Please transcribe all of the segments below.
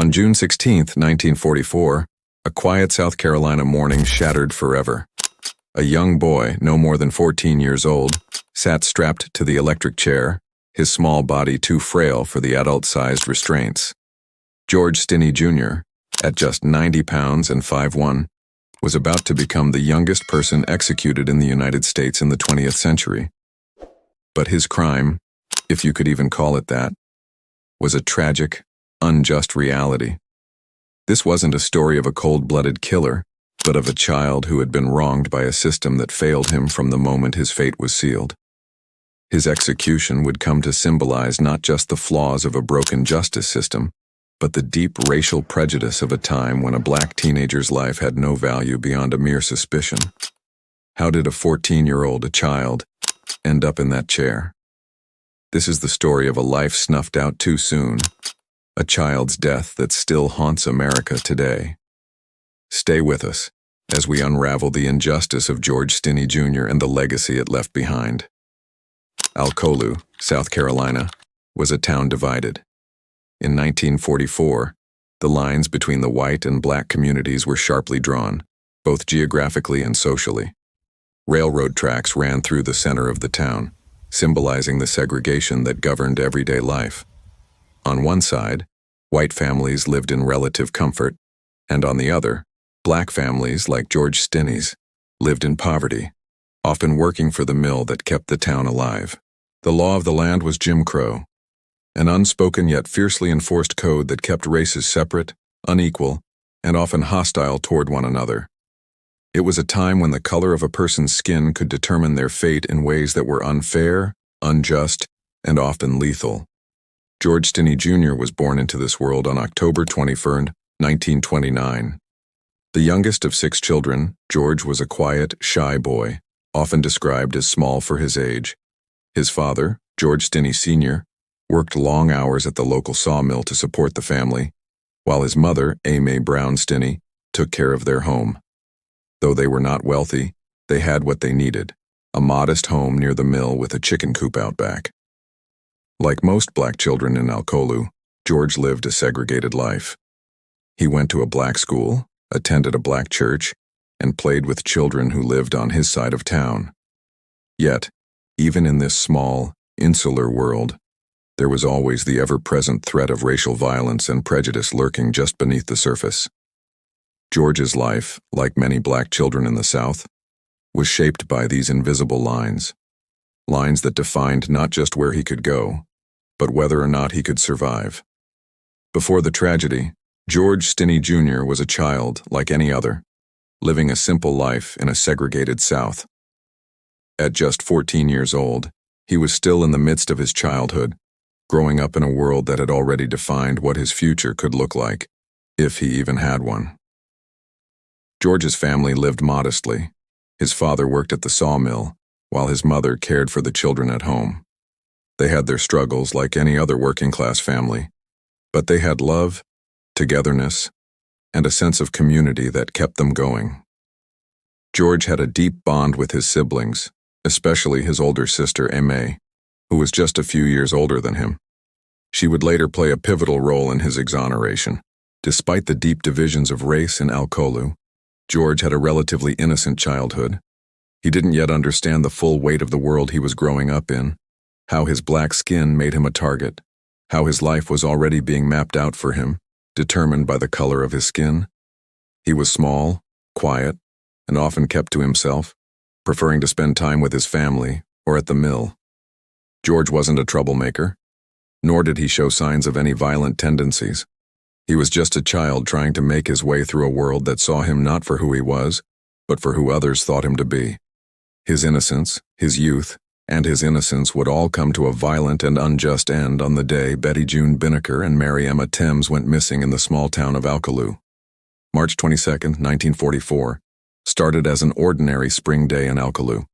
On June 16, 1944, a quiet South Carolina morning shattered forever. A young boy, no more than 14 years old, sat strapped to the electric chair, his small body too frail for the adult-sized restraints. George Stinney Jr., at just 90 pounds and 5'1", was about to become the youngest person executed in the United States in the 20th century. But his crime, if you could even call it that, was a tragic, unjust reality. This wasn't a story of a cold-blooded killer, but of a child who had been wronged by a system that failed him from the moment his fate was sealed. His execution would come to symbolize not just the flaws of a broken justice system, but the deep racial prejudice of a time when a black teenager's life had no value beyond a mere suspicion. How did a 14-year-old, a child, end up in that chair? This is the story of a life snuffed out too soon, a child's death that still haunts America today. Stay with us as we unravel the injustice of George Stinney Jr. and the legacy it left behind. Alcolu, South Carolina, was a town divided. In 1944, the lines between the white and black communities were sharply drawn, both geographically and socially. Railroad tracks ran through the center of the town, symbolizing the segregation that governed everyday life. On one side, white families lived in relative comfort, and on the other, black families like George Stinney's lived in poverty, often working for the mill that kept the town alive. The law of the land was Jim Crow, an unspoken yet fiercely enforced code that kept races separate, unequal, and often hostile toward one another. It was a time when the color of a person's skin could determine their fate in ways that were unfair, unjust, and often lethal. George Stinney Jr. was born into this world on October 21, 1929. The youngest of 6 children, George was a quiet, shy boy, often described as small for his age. His father, George Stinney Sr., worked long hours at the local sawmill to support the family, while his mother, Mae Brown Stinney, took care of their home. Though they were not wealthy, they had what they needed, a modest home near the mill with a chicken coop out back. Like most black children in Alcolu, George lived a segregated life. He went to a black school, attended a black church, and played with children who lived on his side of town. Yet, even in this small, insular world, there was always the ever-present threat of racial violence and prejudice lurking just beneath the surface. George's life, like many black children in the South, was shaped by these invisible lines that defined not just where he could go, but whether or not he could survive. Before the tragedy, George Stinney Jr. was a child like any other, living a simple life in a segregated South. At just 14 years old, he was still in the midst of his childhood, growing up in a world that had already defined what his future could look like, if he even had one. George's family lived modestly. His father worked at the sawmill, while his mother cared for the children at home. They had their struggles like any other working-class family, but they had love, togetherness, and a sense of community that kept them going. George had a deep bond with his siblings, especially his older sister, Mae, who was just a few years older than him. She would later play a pivotal role in his exoneration. Despite the deep divisions of race in Alcolu, George had a relatively innocent childhood. He didn't yet understand the full weight of the world he was growing up in, how his black skin made him a target, how his life was already being mapped out for him, determined by the color of his skin. He was small, quiet, and often kept to himself, preferring to spend time with his family or at the mill. George wasn't a troublemaker, nor did he show signs of any violent tendencies. He was just a child trying to make his way through a world that saw him not for who he was, but for who others thought him to be. His innocence, his youth, and his innocence would all come to a violent and unjust end on the day Betty June Binnicker and Mary Emma Thames went missing in the small town of Alcolu. March 22, 1944, started as an ordinary spring day in Alcolu.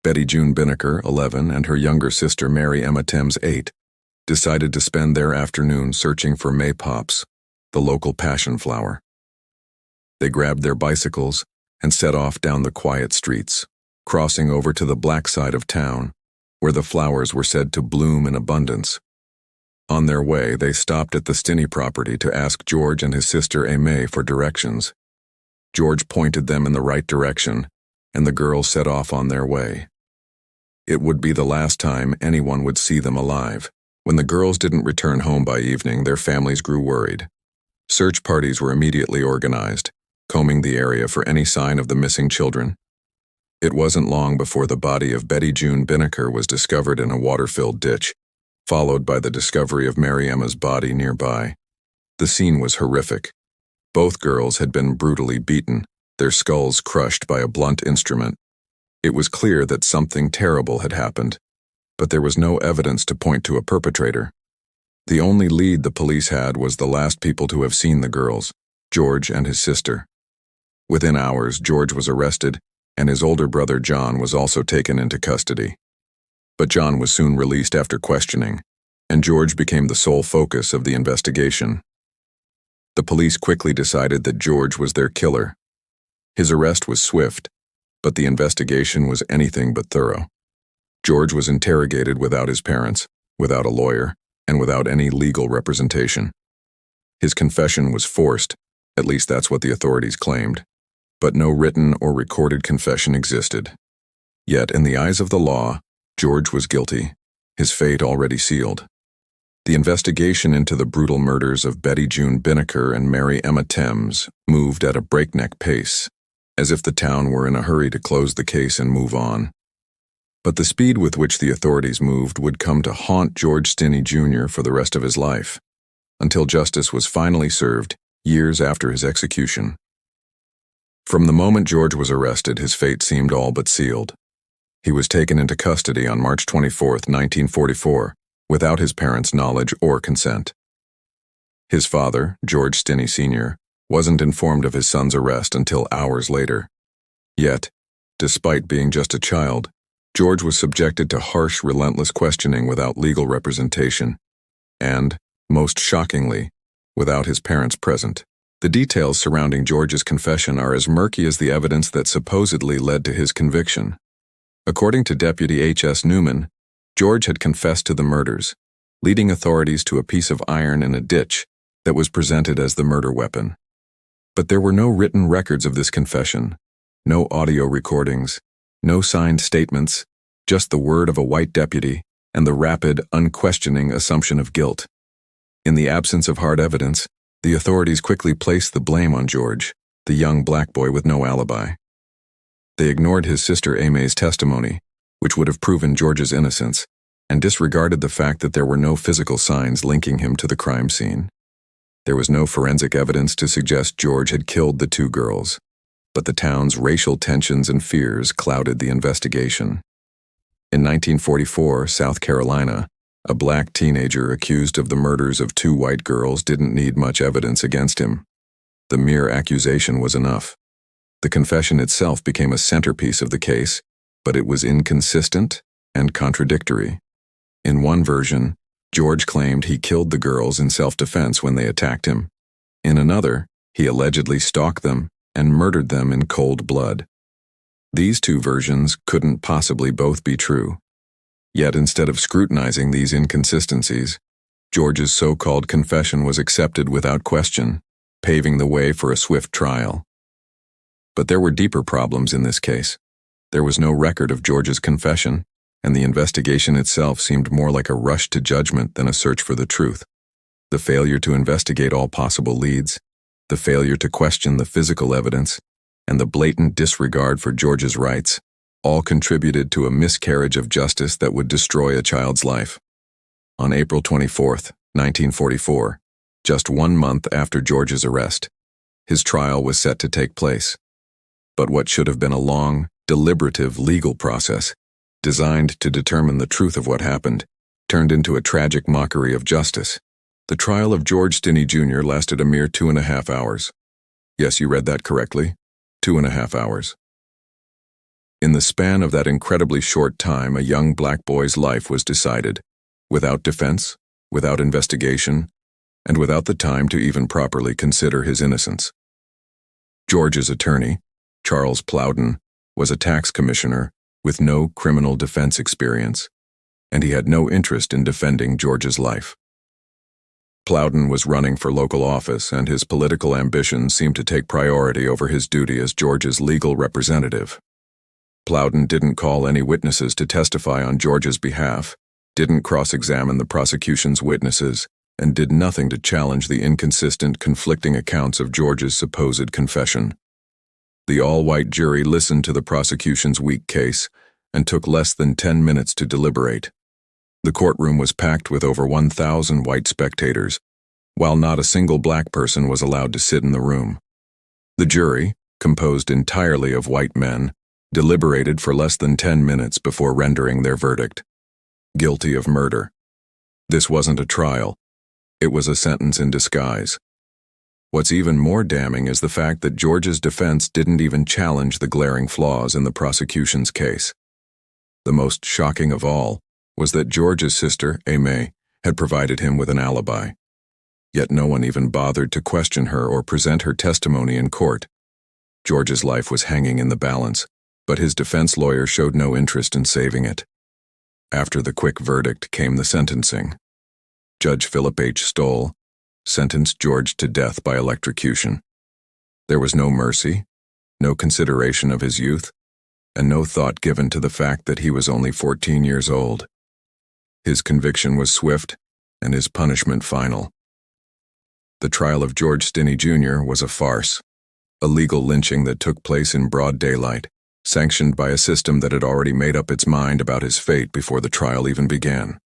Betty June Binnicker, 11, and her younger sister Mary Emma Thames, 8, decided to spend their afternoon searching for maypops, the local passion flower. They grabbed their bicycles and set off down the quiet streets, crossing over to the black side of town, where the flowers were said to bloom in abundance. On their way, they stopped at the Stinney property to ask George and his sister Aimee for directions. George pointed them in the right direction, and the girls set off on their way. It would be the last time anyone would see them alive. When the girls didn't return home by evening, their families grew worried. Search parties were immediately organized, combing the area for any sign of the missing children. It wasn't long before the body of Betty June Binnicker was discovered in a water-filled ditch, followed by the discovery of Mary Emma's body nearby. The scene was horrific. Both girls had been brutally beaten, their skulls crushed by a blunt instrument. It was clear that something terrible had happened, but there was no evidence to point to a perpetrator. The only lead the police had was the last people to have seen the girls, George and his sister. Within hours, George was arrested, and his older brother John was also taken into custody. But John was soon released after questioning, and George became the sole focus of the investigation. The police quickly decided that George was their killer. His arrest was swift, but the investigation was anything but thorough. George was interrogated without his parents, without a lawyer, and without any legal representation. His confession was forced, at least that's what the authorities claimed, but no written or recorded confession existed. Yet, in the eyes of the law, George was guilty, his fate already sealed. The investigation into the brutal murders of Betty June Binnicker and Mary Emma Thames moved at a breakneck pace, as if the town were in a hurry to close the case and move on. But the speed with which the authorities moved would come to haunt George Stinney Jr. for the rest of his life, until justice was finally served years after his execution. From the moment George was arrested, his fate seemed all but sealed. He was taken into custody on March 24, 1944, without his parents' knowledge or consent. His father, George Stinney Sr., wasn't informed of his son's arrest until hours later. Yet, despite being just a child, George was subjected to harsh, relentless questioning without legal representation, and, most shockingly, without his parents present. The details surrounding George's confession are as murky as the evidence that supposedly led to his conviction. According to Deputy H.S. Newman, George had confessed to the murders, leading authorities to a piece of iron in a ditch that was presented as the murder weapon. But there were no written records of this confession, no audio recordings, no signed statements, just the word of a white deputy and the rapid, unquestioning assumption of guilt. In the absence of hard evidence, the authorities quickly placed the blame on George, the young black boy with no alibi. They ignored his sister Aimee's testimony, which would have proven George's innocence, and disregarded the fact that there were no physical signs linking him to the crime scene. There was no forensic evidence to suggest George had killed the two girls, but the town's racial tensions and fears clouded the investigation. In 1944, South Carolina, a black teenager accused of the murders of two white girls didn't need much evidence against him. The mere accusation was enough. The confession itself became a centerpiece of the case, but it was inconsistent and contradictory. In one version, George claimed he killed the girls in self-defense when they attacked him. In another, he allegedly stalked them and murdered them in cold blood. These two versions couldn't possibly both be true. Yet instead of scrutinizing these inconsistencies, George's so-called confession was accepted without question, paving the way for a swift trial. But there were deeper problems in this case. There was no record of George's confession, and the investigation itself seemed more like a rush to judgment than a search for the truth. The failure to investigate all possible leads, the failure to question the physical evidence, and the blatant disregard for George's rights all contributed to a miscarriage of justice that would destroy a child's life. On April 24, 1944, just 1 month after George's arrest, his trial was set to take place. But what should have been a long, deliberative legal process, designed to determine the truth of what happened, turned into a tragic mockery of justice. The trial of George Stinney Jr. lasted a mere 2.5 hours. Yes, you read that correctly. 2.5 hours. In the span of that incredibly short time, a young black boy's life was decided, without defense, without investigation, and without the time to even properly consider his innocence. George's attorney, Charles Plowden, was a tax commissioner with no criminal defense experience, and he had no interest in defending George's life. Plowden was running for local office, and his political ambitions seemed to take priority over his duty as George's legal representative. Plowden didn't call any witnesses to testify on George's behalf, didn't cross-examine the prosecution's witnesses, and did nothing to challenge the inconsistent, conflicting accounts of George's supposed confession. The all-white jury listened to the prosecution's weak case and took less than 10 minutes to deliberate. The courtroom was packed with over 1,000 white spectators, while not a single black person was allowed to sit in the room. The jury, composed entirely of white men, deliberated for less than 10 minutes before rendering their verdict: guilty of murder. This wasn't a trial. It was a sentence in disguise. What's even more damning is the fact that George's defense didn't even challenge the glaring flaws in the prosecution's case. The most shocking of all was that George's sister, Aimee, had provided him with an alibi. Yet no one even bothered to question her or present her testimony in court. George's life was hanging in the balance, but his defense lawyer showed no interest in saving it. After the quick verdict came the sentencing. Judge Philip H. Stoll sentenced George to death by electrocution. There was no mercy, no consideration of his youth, and no thought given to the fact that he was only 14 years old. His conviction was swift, and his punishment final. The trial of George Stinney Jr. was a farce, a legal lynching that took place in broad daylight, sanctioned by a system that had already made up its mind about his fate before the trial even began.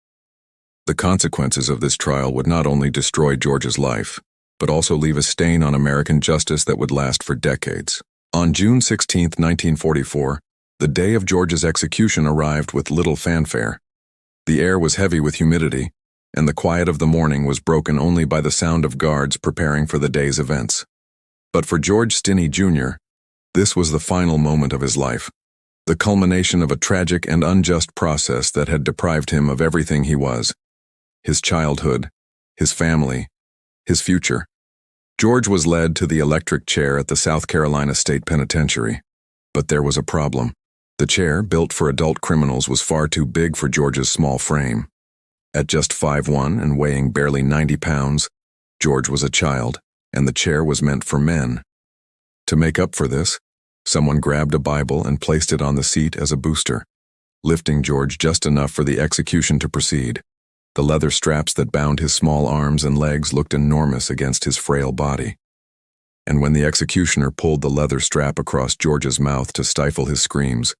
The consequences of this trial would not only destroy George's life, but also leave a stain on American justice that would last for decades. On June 16, 1944, the day of George's execution arrived with little fanfare. The air was heavy with humidity, and the quiet of the morning was broken only by the sound of guards preparing for the day's events. But for George Stinney Jr., this was the final moment of his life, the culmination of a tragic and unjust process that had deprived him of everything he was: his childhood, his family, his future. George was led to the electric chair at the South Carolina State Penitentiary. But there was a problem. The chair, built for adult criminals, was far too big for George's small frame. At just 5'1" and weighing barely 90 pounds, George was a child, and the chair was meant for men. To make up for this, someone grabbed a Bible and placed it on the seat as a booster, lifting George just enough for the execution to proceed. The leather straps that bound his small arms and legs looked enormous against his frail body. And when the executioner pulled the leather strap across George's mouth to stifle his screams,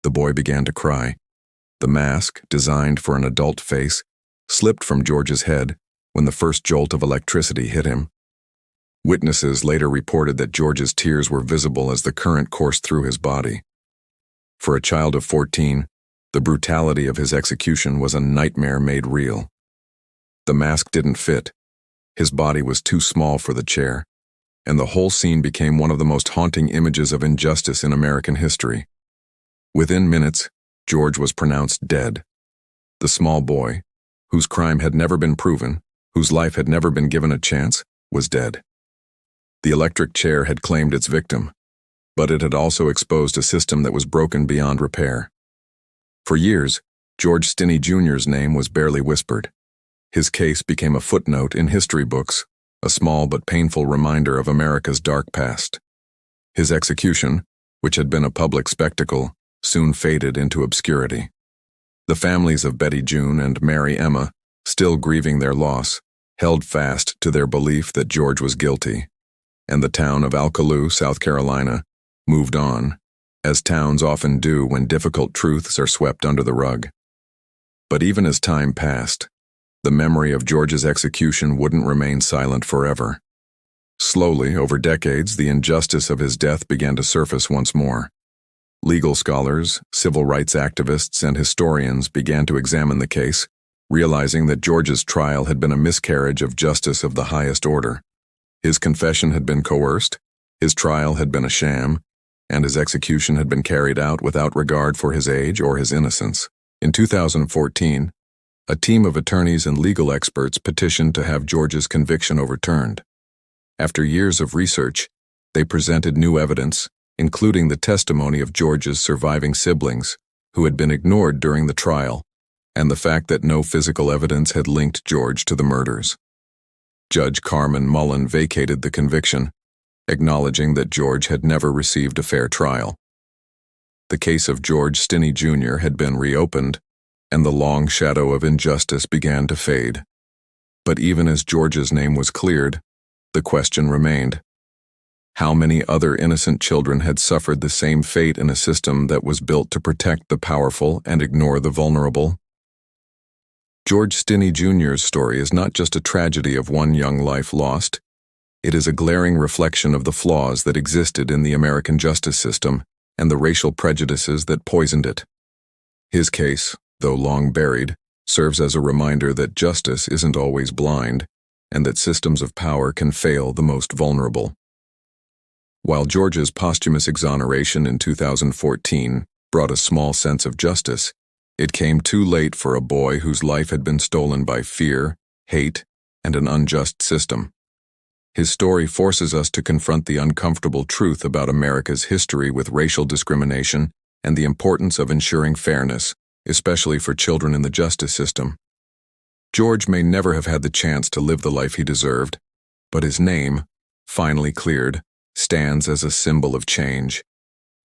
the boy began to cry. The mask, designed for an adult face, slipped from George's head when the first jolt of electricity hit him. Witnesses later reported that George's tears were visible as the current coursed through his body. For a child of 14, the brutality of his execution was a nightmare made real. The mask didn't fit. His body was too small for the chair, and the whole scene became one of the most haunting images of injustice in American history. Within minutes, George was pronounced dead. The small boy, whose crime had never been proven, whose life had never been given a chance, was dead. The electric chair had claimed its victim, but it had also exposed a system that was broken beyond repair. For years, George Stinney Jr.'s name was barely whispered. His case became a footnote in history books, a small but painful reminder of America's dark past. His execution, which had been a public spectacle, soon faded into obscurity. The families of Betty June and Mary Emma, still grieving their loss, held fast to their belief that George was guilty, and the town of Alkaloo, South Carolina, moved on, as towns often do when difficult truths are swept under the rug. But even as time passed, the memory of George's execution wouldn't remain silent forever. Slowly, over decades, the injustice of his death began to surface once more. Legal scholars, civil rights activists, and historians began to examine the case, realizing that George's trial had been a miscarriage of justice of the highest order. His confession had been coerced, his trial had been a sham, and his execution had been carried out without regard for his age or his innocence. In 2014, a team of attorneys and legal experts petitioned to have George's conviction overturned. After years of research, they presented new evidence, including the testimony of George's surviving siblings, who had been ignored during the trial, and the fact that no physical evidence had linked George to the murders. Judge Carmen Mullen vacated the conviction, acknowledging that George had never received a fair trial. The case of George Stinney Jr. had been reopened, and the long shadow of injustice began to fade. But even as George's name was cleared, the question remained. How many other innocent children had suffered the same fate in a system that was built to protect the powerful and ignore the vulnerable? George Stinney Jr.'s story is not just a tragedy of one young life lost. It is a glaring reflection of the flaws that existed in the American justice system and the racial prejudices that poisoned it. His case, though long buried, serves as a reminder that justice isn't always blind and that systems of power can fail the most vulnerable. While George's posthumous exoneration in 2014 brought a small sense of justice, it came too late for a boy whose life had been stolen by fear, hate, and an unjust system. His story forces us to confront the uncomfortable truth about America's history with racial discrimination and the importance of ensuring fairness, especially for children in the justice system. George may never have had the chance to live the life he deserved, but his name, finally cleared, stands as a symbol of change.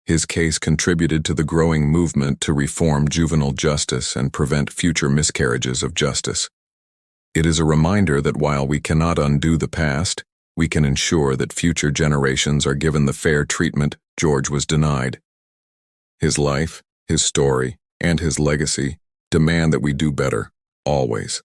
His case contributed to the growing movement to reform juvenile justice and prevent future miscarriages of justice. It is a reminder that while we cannot undo the past, we can ensure that future generations are given the fair treatment George was denied. His life, his story, and his legacy demand that we do better, always.